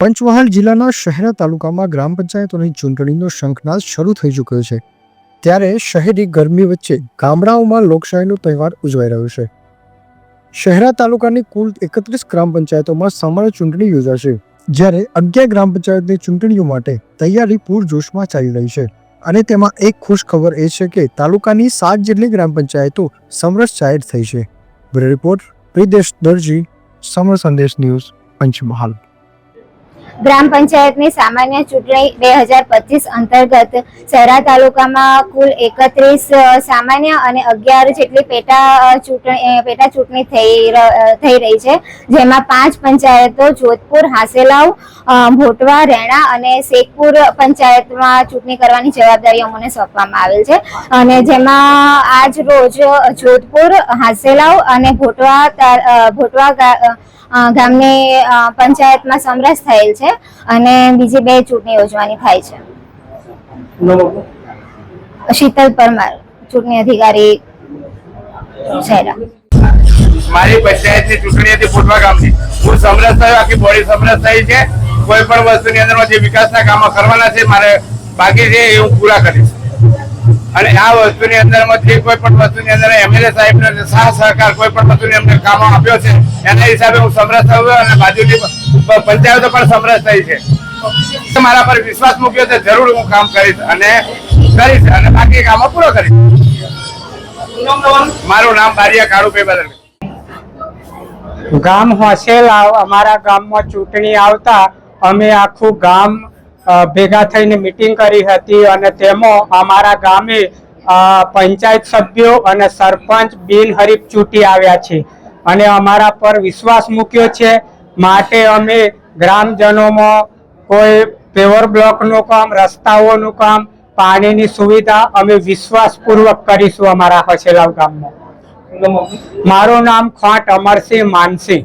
પંચમહાલ જિલ્લાના શહેરા તાલુકામાં ગ્રામ પંચાયતોની ચૂંટણીનો શંખનાદ શરૂ થઈ ચૂક્યો છે, ત્યારે શહેરી ગરમી વચ્ચે ગામડાઓમાં લોકશાહીનો તહેવાર ઉજવાઈ રહ્યો છે। શહેરા તાલુકાની કુલ 31 ગ્રામ પંચાયતોમાં સામાન્ય ચૂંટણી યોજાશે, જ્યારે 11 ગ્રામ પંચાયતની ચૂંટણીઓ માટે તૈયારી પૂરજોશમાં ચાલી રહી છે। અને તેમાં એક ખુશ ખબર એ છે કે તાલુકાની 7 જેટલી ગ્રામ પંચાયતો સમરસ જાહેર થઈ છે। બ્યુરો રિપોર્ટ પ્રિદેશ દરજી, સમર સંદેશ ન્યૂઝ, પંચમહાલ। ગ્રામ પંચાયતની સામાન્ય ચૂંટણી 2025 અંતર્ગત શહેરા તાલુકામાં કુલ 31 સામાન્ય અને 11 જેટલી પેટા ચૂંટણી થઈ રહી છે, જેમાં 5 પંચાયતો જોધપુર, હાસેલાવ, ભોટવા, રેણા અને શેખપુર પંચાયતમાં ચૂંટણી કરવાની જવાબદારી અમને સોંપવામાં આવેલ છે। અને જેમાં આજ રોજ જોધપુર, હાસેલાવ અને ભોટવા ગામની પંચાયતમાં સમરસ થયેલ છે અને બીજી 2 ચૂંટણી યોજવાની થાય છે। શીતલ પરમાર, ચૂંટણી અધિકારી, શહેરા। મારી પંચાયતની ચૂંટણી હતી ભોટવા ગામની। હું સમરસ થયો, આખી બોડી સમરસ થઈ છે। કોઈ પણ વસ્તુની અંદર જે વિકાસના કામો કરવાના છે, મારે બાકી છે એ હું પૂરા કરીશ। અને આ વસ્તુની અંદરમાંથી કોઈ પણ વસ્તુની અંદર એમએલએ સાહેબનો સાથ સહકાર કોઈ પણ વસ્તુની અમને કામો આપ્યો છે, એના હિસાબે હું સમરસ થયો અને બાજુની પંચાયતો પણ સમરસ થઈ છે। મારા પર વિશ્વાસ મૂક્યો છે, જરૂર હું કામ કરીશ અને બાકી કામો પૂરો કરીશ। મારું નામ બારિયા કાળુભાઈ બદલ। ગામ હોસેલાવ, અમારા ગામમાં ચૂંટણી આવતા અમે આખું ગામ ભેગા થઈને મીટિંગ કરી હતી અને તેમાં અમારા ગામે પંચાયત સભ્યો અને સરપંચ બિનહરીફ ચૂંટી આવ્યા છે અને અમારા પર વિશ્વાસ મૂક્યો છે। માટે અમે ગ્રામજનોમાં કોઈ પેવર બ્લોકનું કામ, રસ્તાઓનું કામ, પાણીની સુવિધા અમે વિશ્વાસપૂર્વક કરીશું અમારા હોસેલાવ ગામમાં। મારું નામ ખોટ અમરસિંહ માનસિંહ।